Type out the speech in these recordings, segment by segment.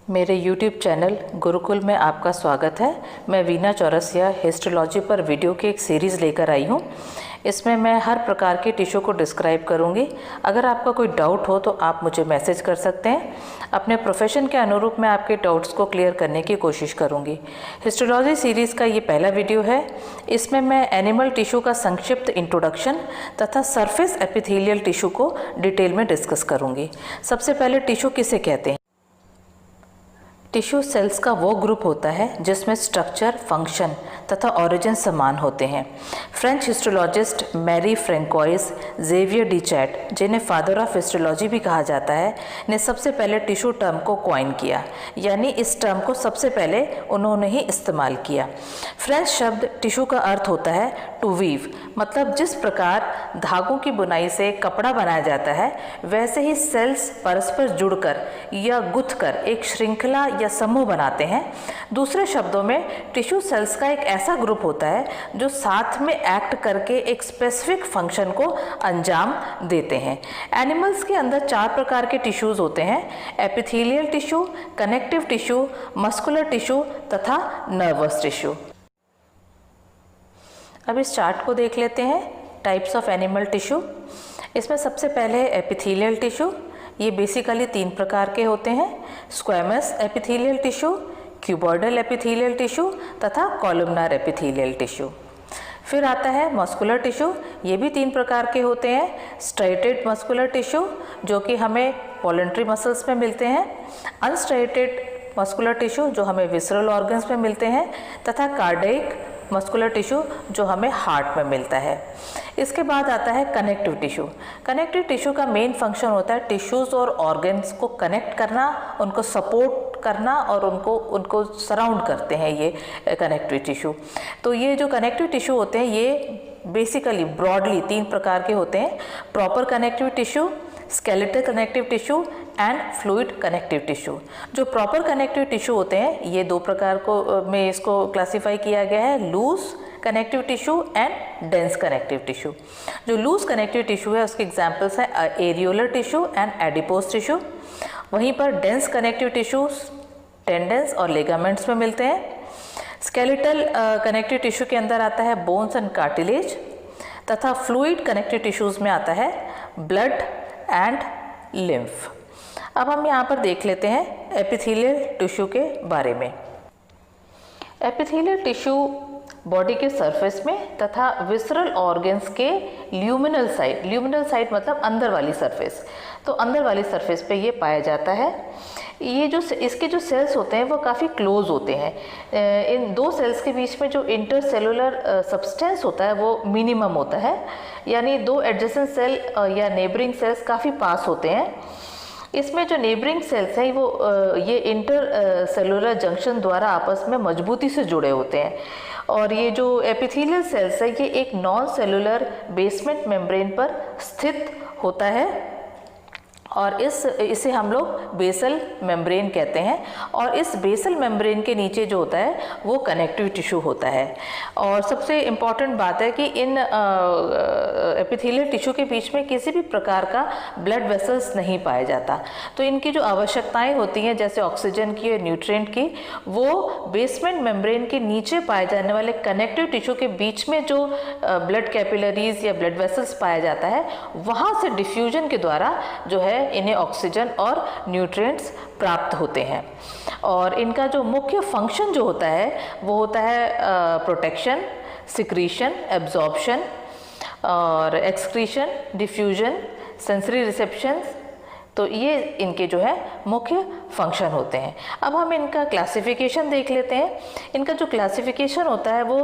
मेरे YouTube channel Gurukul में आपका स्वागत है। मैं वीना चौरसिया हिस्टोलॉजी पर वीडियो की एक सीरीज़ लेकर आई हूँ। इसमें मैं हर प्रकार के टिश्यू को डिस्क्राइब करूँगी। अगर आपका कोई डाउट हो तो आप मुझे मैसेज कर सकते हैं। अपने प्रोफेशन के अनुरूप मैं आपके डाउट्स को क्लियर करने की कोशिश करूँगी। हिस्टोलॉजी सीरीज़ का ये पहला वीडियो है। इसमें मैं एनिमल टिश्यू का संक्षिप्त इंट्रोडक्शन तथा सरफेस एपिथेलियल टिश्यू को डिटेल में डिस्कस करूँगी। सबसे पहले टिश्यू किसे कहते हैं? टिश्यू सेल्स का वो ग्रुप होता है जिसमें स्ट्रक्चर, फंक्शन तथा ओरिजिन समान होते हैं। French histologist Marie Francois, Xavier Bichat, जिन्हें फादर ऑफ हिस्टोलॉजी भी कहा जाता है, ने सबसे पहले टिश्यू टर्म को कॉइन किया, यानी इस टर्म को सबसे पहले उन्होंने ही इस्तेमाल किया। फ्रेंच शब्द टिश्यू का अर्थ होता है टू वीव, मतलब जिस प्रकार धागों की बुनाई से कपड़ा बनाया जाता है वैसे ही सेल्स परस्पर जुड़कर या गुथकर एक श्रृंखला या समूह बनाते हैं। दूसरे शब्दों में टिश्यू सेल्स का एक ऐसा ग्रुप होता है जो साथ में एक्ट करके एक स्पेसिफिक फंक्शन को अंजाम देते हैं। एनिमल्स के अंदर 4 प्रकार के टिश्यूज होते हैं: epithelial tissue, connective tissue, muscular tissue तथा नर्वस टिश्यू। अब इस चार्ट को देख लेते हैं, टाइप्स ऑफ एनिमल टिश्यू। इसमें सबसे पहले है एपिथेलियल टिश्यू। ये बेसिकली 3 प्रकार के होते हैं: squamous epithelial tissue, cuboidal epithelial tissue तथा कॉलमनार एपिथेलियल टिश्यू। फिर आता है मस्कुलर टिश्यू। ये भी 3 प्रकार के होते हैं: स्ट्राइटेड मस्कुलर टिश्यू जो कि हमें वॉलंटरी मसल्स में मिलते हैं, अनस्ट्राइटेड मस्कुलर टिश्यू जो हमें विसरल ऑर्गन्स में मिलते हैं तथा कार्डियक मस्कुलर टिश्यू जो हमें हार्ट में मिलता है। इसके बाद आता है कनेक्टिव टिश्यू। कनेक्टिव टिश्यू का मेन फंक्शन होता है टिश्यूज़ और ऑर्गन्स को कनेक्ट करना, उनको सपोर्ट करना और उनको सराउंड करते हैं ये कनेक्टिव टिश्यू। तो ये जो कनेक्टिव टिश्यू होते हैं ये बेसिकली ब्रॉडली 3 प्रकार के होते हैं: proper connective tissue, skeletal connective tissue and fluid connective tissue. जो प्रॉपर कनेक्टिव टिश्यू होते हैं ये 2 प्रकार को में इसको क्लासिफाई किया गया है: loose connective tissue and dense connective tissue. जो लूज कनेक्टिव टिश्यू है उसके एग्जांपल्स हैं areolar tissue and adipose tissue. वहीं पर डेंस कनेक्टिव टिश्यूज टेंडन्स और लिगामेंट्स में मिलते हैं। स्केलेटल कनेक्टिव टिश्यू के अंदर आता है बोन्स एंड कार्टिलेज तथा फ्लूइड कनेक्टिव टिश्यूज में आता है ब्लड एंड लिम्फ। अब हम यहाँ पर देख लेते हैं एपिथेलियल टिश्यू के बारे में। एपिथेलियल टिश्यू बॉडी के सरफेस में तथा विसरल ऑर्गन्स के ल्यूमिनल साइड मतलब अंदर वाली सरफेस, तो अंदर वाली सरफेस पे ये पाया जाता है। ये जो इसके जो सेल्स होते हैं वो काफ़ी क्लोज होते हैं। इन 2 सेल्स के बीच में जो इंटरसेलुलर सब्सटेंस होता है वो मिनिमम होता है, यानी 2 एडजेसेंट सेल या नेबरिंग सेल्स काफ़ी पास होते हैं। इसमें जो नेबरिंग सेल्स हैं वो ये इंटर सेलुलर जंक्शन द्वारा आपस में मजबूती से जुड़े होते हैं। और ये जो एपिथेलियल सेल्स है ये एक नॉन सेलुलर बेसमेंट मेम्ब्रेन पर स्थित होता है और इसे हम लोग बेसल मेम्ब्रेन कहते हैं। और इस बेसल मेम्ब्रेन के नीचे जो होता है वो कनेक्टिव टिश्यू होता है। और सबसे इम्पॉर्टेंट बात है कि इन एपिथेलियल टिश्यू के बीच में किसी भी प्रकार का ब्लड वेसल्स नहीं पाया जाता। तो इनकी जो आवश्यकताएं होती हैं जैसे ऑक्सीजन की और न्यूट्रिएंट की, वो बेसमेंट मेम्ब्रेन के नीचे पाए जाने वाले कनेक्टिव टिश्यू के बीच में जो ब्लड कैपिलरीज या ब्लड वेसल्स पाया जाता है वहाँ से डिफ्यूजन के द्वारा जो है इन्हें ऑक्सीजन और न्यूट्रिएंट्स प्राप्त होते हैं। और इनका जो मुख्य फंक्शन जो होता है वो होता है प्रोटेक्शन, सिक्रीशन, एब्जॉर्प्शन और एक्सक्रीशन, डिफ्यूजन, सेंसरी रिसेप्शंस। तो ये इनके जो है मुख्य फंक्शन होते हैं। अब हम इनका क्लासिफिकेशन देख लेते हैं। इनका जो क्लासिफिकेशन होता है वो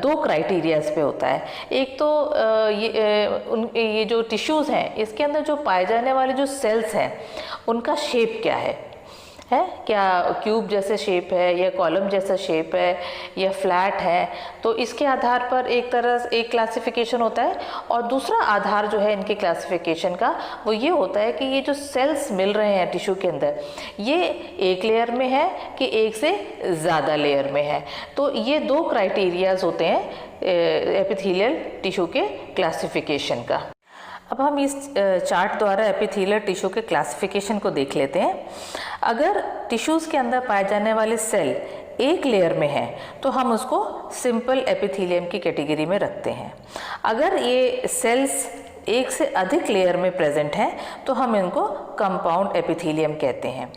2 क्राइटेरियाज पे होता है। एक तो ये जो टिश्यूज़ हैं इसके अंदर जो पाए जाने वाले जो सेल्स हैं उनका शेप क्या है, क्या क्यूब जैसे शेप है या कॉलम जैसा शेप है या फ्लैट है। तो इसके आधार पर एक क्लासिफिकेशन होता है। और दूसरा आधार जो है इनके क्लासिफिकेशन का वो ये होता है कि ये जो सेल्स मिल रहे हैं टिश्यू के अंदर ये एक लेयर में है कि एक से ज़्यादा लेयर में है। तो ये 2 क्राइटेरियाज होते हैं एपिथेलियल टिश्यू के क्लासिफिकेशन का। अब हम इस चार्ट द्वारा एपिथेलियल टिश्यू के क्लासिफिकेशन को देख लेते हैं। अगर टिश्यूज़ के अंदर पाए जाने वाले सेल एक लेयर में है तो हम उसको सिंपल एपिथेलियम की कैटेगरी में रखते हैं। अगर ये सेल्स एक से अधिक लेयर में प्रेजेंट हैं तो हम इनको कंपाउंड एपिथेलियम कहते हैं।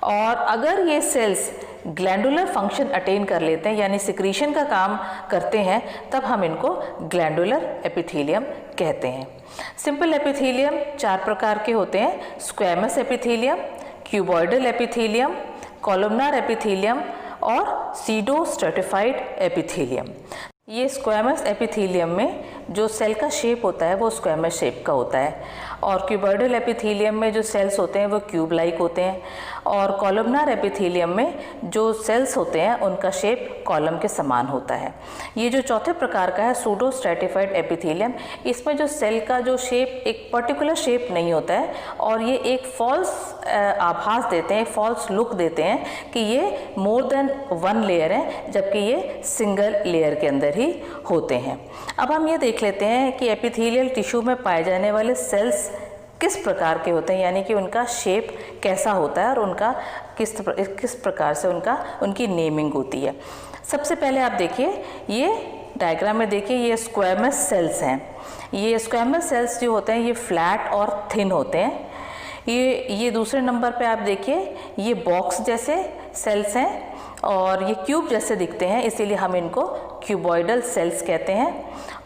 और अगर ये सेल्स ग्लैंडुलर फंक्शन अटेन कर लेते हैं यानी सिक्रीशन का काम करते हैं तब हम इनको ग्लैंडुलर एपिथेलियम कहते हैं। सिंपल एपिथेलियम 4 प्रकार के होते हैं: squamous epithelium, cuboidal epithelium, columnar epithelium और सीडो स्ट्रेटिफाइड एपिथेलियम। ये स्क्वैमस एपिथेलियम में जो सेल का शेप होता है वो स्क्वैमस शेप का होता है, और क्यूबॉइडल एपिथेलियम में जो सेल्स होते हैं वो क्यूब लाइक होते हैं, और कॉलमनार एपिथेलियम में जो सेल्स होते हैं उनका शेप कॉलम के समान होता है। ये जो चौथे प्रकार का है सूडो स्ट्रेटिफाइड एपिथेलियम, इसमें जो सेल का जो शेप एक पर्टिकुलर शेप नहीं होता है और ये एक फॉल्स आभास देते हैं, फॉल्स लुक देते हैं कि ये मोर देन 1 लेयर है, जबकि ये सिंगल लेयर के अंदर ही होते हैं। अब हम ये देख लेते हैं कि एपिथेलियल टिश्यू में पाए जाने वाले सेल्स किस प्रकार के होते हैं, यानी कि उनका शेप कैसा होता है और उनका किस प्रकार से उनकी नेमिंग होती है। सबसे पहले आप देखिए, ये डायग्राम में देखिए, ये स्क्वैमस सेल्स हैं। ये स्क्वैमस सेल्स जो होते हैं ये फ्लैट और थिन होते हैं। ये दूसरे नंबर पे आप देखिए, ये बॉक्स जैसे सेल्स हैं और ये क्यूब जैसे दिखते हैं, इसीलिए हम इनको क्यूबॉइडल सेल्स कहते हैं।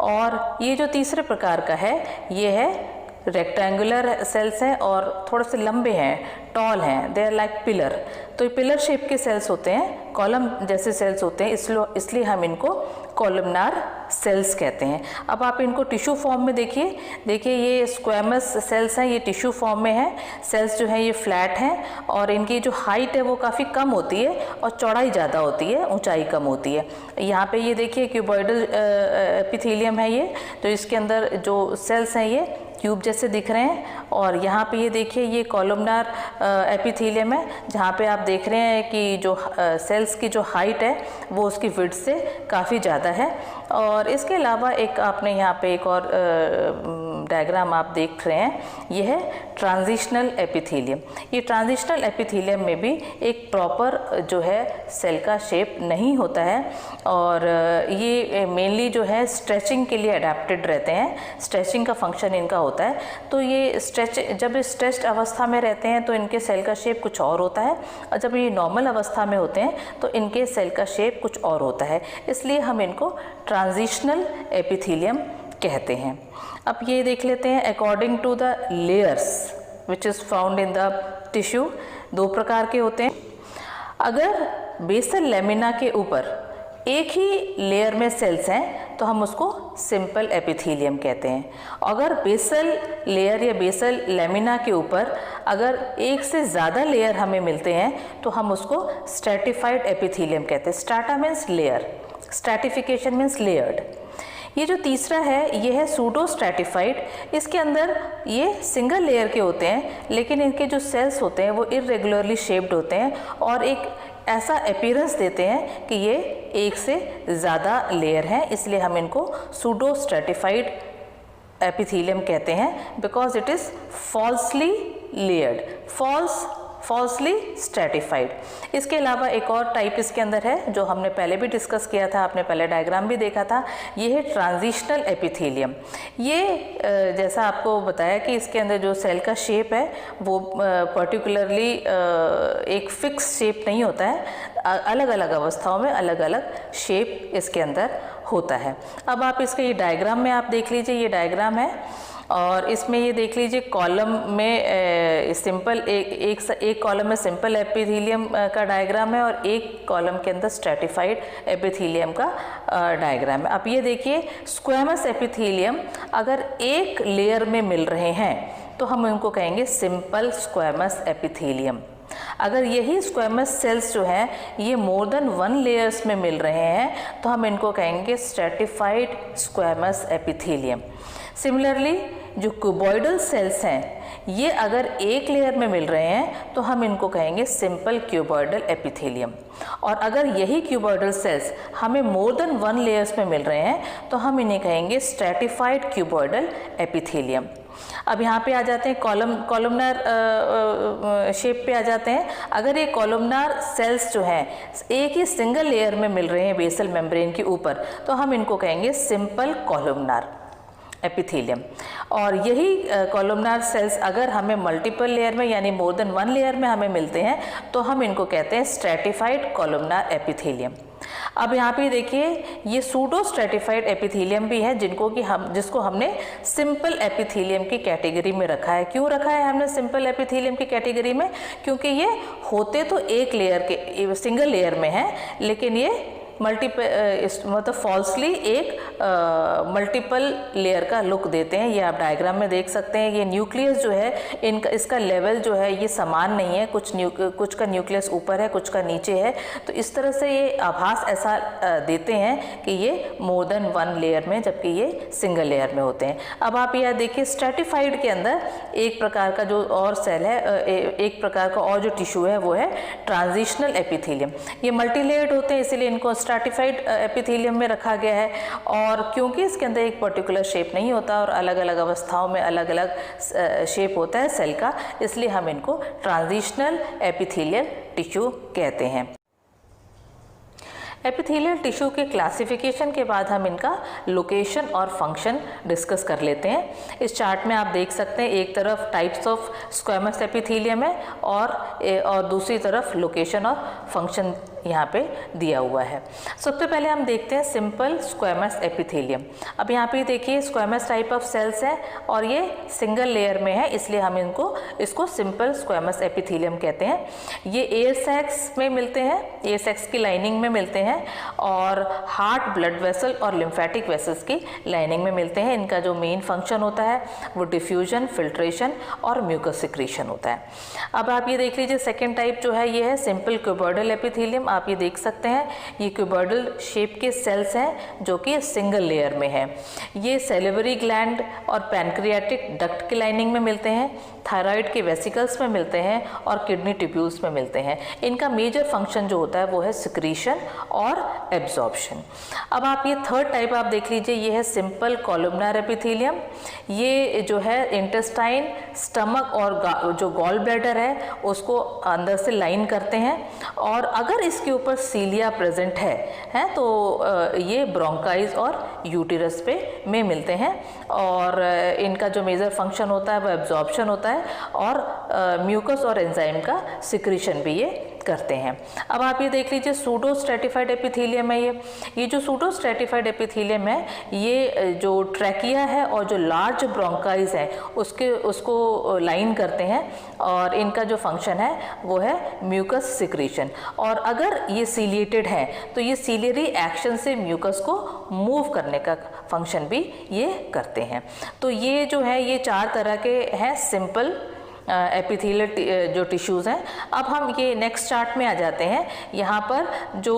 और ये जो तीसरे प्रकार का है ये है रेक्टेंगुलर सेल्स हैं और थोड़े से लंबे हैं, टॉल हैं, दे आर लाइक पिलर। तो ये पिलर शेप के सेल्स होते हैं, कॉलम जैसे सेल्स होते हैं, इसलिए हम इनको कॉलमनार सेल्स कहते हैं। अब आप इनको टिश्यू फॉर्म में देखिए ये स्क्वैमस सेल्स हैं, ये टिश्यू फॉर्म में है। सेल्स जो हैं ये फ्लैट हैं और इनकी जो हाइट है वो काफ़ी कम होती है और चौड़ाई ज़्यादा होती है, ऊंचाई कम होती है। यहाँ पे ये देखिए क्यूबॉइडल एपिथेलियम है ये, तो इसके अंदर जो सेल्स हैं ये क्यूब जैसे दिख रहे हैं। और यहाँ पे ये देखिए ये कॉलमनार एपिथेलियम है, जहाँ पे आप देख रहे हैं कि जो सेल्स की जो हाइट है वो उसकी विड्थ से काफ़ी ज़्यादा है। और इसके अलावा एक आपने यहाँ पे एक और डायग्राम आप देख रहे हैं, ये है ट्रांजिशनल एपिथेलियम। ये ट्रांजिशनल एपिथेलियम में भी एक प्रॉपर जो है सेल का शेप नहीं होता है और ये मेनली जो है स्ट्रेचिंग के लिए अडेप्टेड रहते हैं, स्ट्रेचिंग का फंक्शन इनका होता है। तो ये जब स्ट्रेच्ड अवस्था में रहते हैं तो इनके सेल का शेप कुछ और होता है, और जब ये नॉर्मल अवस्था में होते हैं तो इनके सेल का शेप कुछ और होता है, इसलिए हम इनको ट्रांजिशनल एपिथेलियम कहते हैं। अब ये देख लेते हैं, according to the layers which is found in the tissue, 2 प्रकार के होते हैं। अगर बेसल लेमिना के ऊपर एक ही लेयर में सेल्स हैं तो हम उसको सिंपल एपिथेलियम कहते हैं। अगर बेसल लेयर या बेसल लेमिना के ऊपर अगर एक से ज़्यादा लेयर हमें मिलते हैं तो हम उसको स्ट्रेटिफाइड एपिथेलियम कहते हैं। Strata means layer, stratification means layered. ये जो तीसरा है ये है सूडो स्ट्रैटिफाइड। इसके अंदर ये सिंगल लेयर के होते हैं, लेकिन इनके जो सेल्स होते हैं वो इर्रेगुलरली शेप्ड होते हैं और एक ऐसा अपीयरेंस देते हैं कि ये एक से ज़्यादा लेयर हैं, इसलिए हम इनको सूडो स्ट्रैटिफाइड एपिथेलियम कहते हैं, because it is falsely layered, falsely stratified. इसके अलावा एक और टाइप इसके अंदर है जो हमने पहले भी डिस्कस किया था, आपने पहले डायग्राम भी देखा था, ये है ट्रांजिशनल एपिथेलियम। ये जैसा आपको बताया कि इसके अंदर जो सेल का शेप है वो पर्टिकुलरली एक फिक्स शेप नहीं होता है, अलग अलग अवस्थाओं में अलग अलग शेप इसके अंदर होता है। अब आप इसके ये डायग्राम में आप देख लीजिए, ये डायग्राम है और इसमें ये देख लीजिए कॉलम में सिंपल एक कॉलम में सिंपल एपिथेलियम का डायग्राम है और एक कॉलम के अंदर स्ट्रैटिफाइड एपिथेलियम का डायग्राम है। अब ये देखिए स्क्वैमस एपिथेलियम अगर एक लेयर में मिल रहे हैं तो हम उनको कहेंगे सिंपल स्क्वैमस एपिथेलियम। अगर यही स्क्वैमस सेल्स जो हैं ये मोर देन 1 लेयर्स में मिल रहे हैं तो हम इनको कहेंगे स्ट्रैटिफाइड स्क्वैमस एपिथेलियम। सिमिलरली जो क्यूबॉइडल सेल्स हैं ये अगर एक लेयर में मिल रहे हैं तो हम इनको कहेंगे सिंपल क्यूबॉइडल एपिथेलियम। और अगर यही क्यूबॉइडल सेल्स हमें मोर देन 1 लेयर्स में मिल रहे हैं तो हम इन्हें कहेंगे स्ट्रैटिफाइड क्यूबॉइडल एपिथेलियम। अब यहाँ पे आ जाते हैं कॉलमनार शेप पे आ जाते हैं। अगर ये कॉलमनार सेल्स जो हैं एक ही सिंगल लेयर में मिल रहे हैं बेसल मेम्ब्रेन के ऊपर, तो हम इनको कहेंगे सिंपल कॉलमनार एपिथेलियम। और यही कॉलमनार सेल्स अगर हमें मल्टीपल लेयर में यानी मोर देन वन लेयर में हमें मिलते हैं तो हम इनको कहते हैं स्ट्रैटिफाइड कॉलमनार एपिथेलियम। अब यहाँ पे देखिए ये सूडो स्ट्रैटिफाइड एपिथेलियम भी है जिसको हमने सिंपल एपिथेलियम की कैटेगरी में रखा है। क्यों रखा है हमने सिंपल एपिथेलियम की कैटेगरी में? क्योंकि ये होते तो एक लेयर के सिंगल लेयर में है, लेकिन ये मतलब फॉल्सली एक मल्टीपल लेयर का लुक देते हैं। ये आप डायग्राम में देख सकते हैं। ये न्यूक्लियस जो है इसका लेवल जो है ये समान नहीं है, कुछ का न्यूक्लियस ऊपर है, कुछ का नीचे है। तो इस तरह से ये आभास ऐसा देते हैं कि ये मोर देन वन लेयर में, जबकि ये सिंगल लेयर में होते हैं। अब आप यह देखिए स्ट्रैटिफाइड के अंदर एक प्रकार का जो और सेल है, एक प्रकार का और जो टिश्यू है वो है ट्रांजिशनल एपिथेलियम। ये मल्टीलेयर्ड होते हैं, इसीलिए इनको स्ट्रैटिफाइड एपिथेलियम में रखा गया है। और क्योंकि इसके अंदर एक पर्टिकुलर शेप नहीं होता और अलग अलग अवस्थाओं में अलग अलग शेप होता है सेल का, इसलिए हम इनको ट्रांजिशनल एपिथेलियल टिश्यू कहते हैं। एपिथेलियल टिश्यू के क्लासिफिकेशन के बाद हम इनका लोकेशन और फंक्शन डिस्कस कर लेते हैं। इस चार्ट में आप देख सकते हैं एक तरफ टाइप्स ऑफ स्क्वेमस एपिथेलियम है और दूसरी तरफ लोकेशन और फंक्शन यहाँ पे दिया हुआ है। सबसे पहले हम देखते हैं सिंपल स्क्वेमस एपिथेलियम। अब यहाँ पे देखिए स्क्वेमस टाइप ऑफ सेल्स हैं और ये सिंगल लेयर में है, इसलिए हम इसको सिंपल स्क्वेमस एपिथेलियम कहते हैं। ये एयर सैक्स में मिलते हैं, एयर सैक्स की लाइनिंग में मिलते हैं और हार्ट, ब्लड वेसल और लिम्फेटिक वेसल्स की लाइनिंग में मिलते हैं। इनका जो मेन फंक्शन होता है वो डिफ्यूजन, फिल्ट्रेशन और म्यूकस सिक्रीशन होता है। अब आप ये देख लीजिए सेकेंड टाइप जो है ये है सिंपल क्यूबॉइडल एपिथेलियम। आप ये देख सकते हैं ये क्यूबॉइडल शेप के सेल्स हैं जो कि सिंगल लेयर में है। ये सेलिवरी ग्लैंड और पैनक्रियाटिक डक्ट की लाइनिंग में मिलते हैं, थायराइड के वेसिकल्स में मिलते हैं और किडनी ट्यूब्यूल्स में मिलते हैं। इनका मेजर फंक्शन जो होता है वो है सिक्रीशन और एब्जॉर्प्शन। अब आप ये थर्ड टाइप आप देख लीजिए, ये है सिंपल कॉलमनार एपिथेलियम। ये जो है इंटेस्टाइन, स्टमक और जो गॉल ब्लैडर है उसको अंदर से लाइन करते हैं और अगर इसके ऊपर सीलिया प्रेजेंट है तो ये ब्रोंकाइज और यूटेरस में मिलते हैं और इनका जो मेजर फंक्शन होता है वो एब्जॉर्प्शन होता है और म्यूकस और एंजाइम का सिक्रीशन भी ये करते हैं। अब आप ये देख लीजिए सूडो स्ट्रैटिफाइड एपिथेलियम है। ये जो सूडो स्ट्रैटिफाइड एपिथेलियम है ये जो ट्रैकिया है और जो लार्ज ब्रोंकाइज है उसको लाइन करते हैं और इनका जो फंक्शन है वो है म्यूकस सिक्रीशन। और अगर ये सीलिएटेड है तो ये सीलियरी एक्शन से म्यूकस को मूव करने का फंक्शन भी ये करते हैं। तो ये जो है ये चार तरह के हैं सिंपल एपिथेलियल जो टिश्यूज़ हैं। अब हम ये नेक्स्ट चार्ट में आ जाते हैं। यहाँ पर जो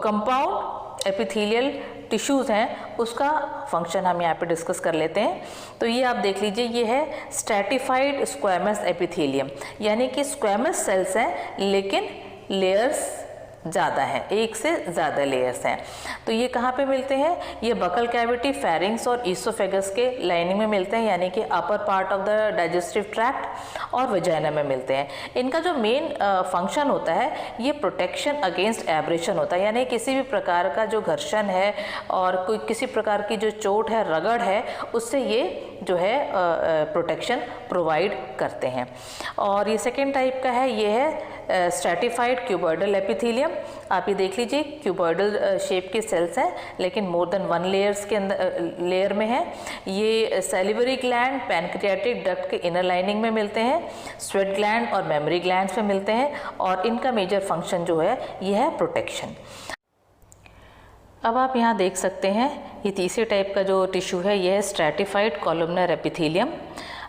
कंपाउंड एपिथेलियल टिश्यूज़ हैं उसका फंक्शन हम यहाँ पे डिस्कस कर लेते हैं। तो ये आप देख लीजिए ये है स्ट्रैटिफाइड स्क्वेमस एपिथेलियम, यानी कि स्क्वेमस सेल्स हैं लेकिन लेयर्स ज़्यादा हैं, एक से ज़्यादा लेयर्स हैं। तो ये कहाँ पे मिलते हैं? ये बकल कैविटी, फेरिंग्स और ईसोफेगस के लाइनिंग में मिलते हैं, यानी कि upper part of the digestive tract और वजाइना में मिलते हैं। इनका जो मेन फंक्शन होता है ये प्रोटेक्शन अगेंस्ट एब्रेशन होता है, यानी किसी भी प्रकार का जो घर्षण है और कोई किसी प्रकार की जो चोट है, रगड़ है, उससे ये जो है प्रोटेक्शन प्रोवाइड करते हैं। और ये सेकेंड टाइप का है, ये है स्ट्रैटिफाइड क्यूबॉइडल एपिथेलियम। आप ये देख लीजिए क्यूबॉइडल शेप के सेल्स हैं लेकिन मोर देन वन लेयर्स के अंदर लेयर में है। ये सैलिवरी ग्लैंड, पैनक्रियाटिक डक्ट के इनर लाइनिंग में मिलते हैं, स्वेट ग्लैंड और मेमोरी ग्लैंड्स में मिलते हैं और इनका मेजर फंक्शन जो है ये है प्रोटेक्शन। अब आप यहाँ देख सकते हैं ये तीसरे टाइप का जो टिश्यू है ये है स्ट्रैटिफाइड कॉलमनर एपिथेलियम।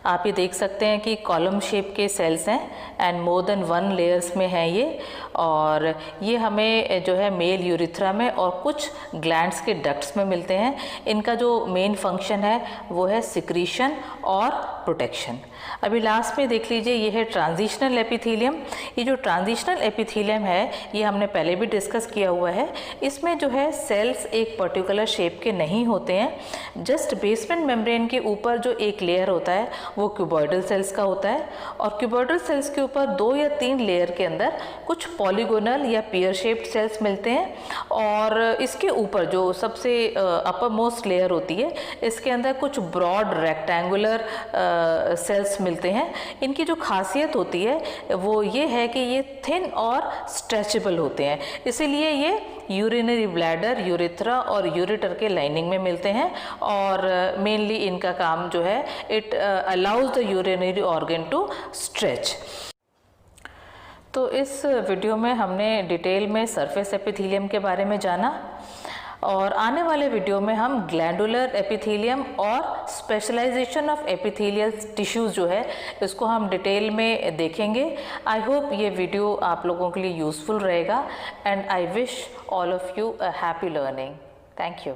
आप ये देख सकते हैं कि कॉलम शेप के सेल्स हैं and more than one layers में है ये, और ये हमें जो है मेल यूरिथ्रा में और कुछ ग्लैंड्स के डक्ट्स में मिलते हैं। इनका जो मेन फंक्शन है वो है सिक्रीशन और प्रोटेक्शन। अभी लास्ट में देख लीजिए, ये है ट्रांजिशनल एपिथेलियम। ये जो ट्रांजिशनल एपिथेलियम है ये हमने पहले भी डिस्कस किया हुआ है। इसमें जो है सेल्स एक पर्टिकुलर शेप के नहीं होते हैं। जस्ट बेसमेंट मेम्ब्रेन के ऊपर जो एक लेयर होता है वो क्यूबॉइडल सेल्स का होता है, और क्यूबॉइडल सेल्स के ऊपर 2 या 3 लेयर के अंदर कुछ पॉलीगोनल या पियर शेप्ड सेल्स मिलते हैं, और इसके ऊपर जो सबसे अपर मोस्ट लेयर होती है इसके अंदर कुछ ब्रॉड रेक्टेंगुलर सेल्स मिलते हैं। इनकी जो खासियत होती है वो ये है कि ये थिन और स्ट्रेचेबल होते हैं, इसीलिए ये यूरिनरी ब्लैडर, यूरिथ्रा और यूरेटर के लाइनिंग में मिलते हैं, और मेनली इनका काम जो है it allows the urinary organ to stretch. तो इस वीडियो में हमने डिटेल में सरफेस एपिथेलियम के बारे में जाना, और आने वाले वीडियो में हम ग्लैंडुलर एपिथेलियम और स्पेशलाइजेशन ऑफ एपिथेलियल टिश्यूज़ जो है इसको हम डिटेल में देखेंगे। आई होप ये वीडियो आप लोगों के लिए यूज़फुल रहेगा, and I wish all of you a happy learning. Thank you.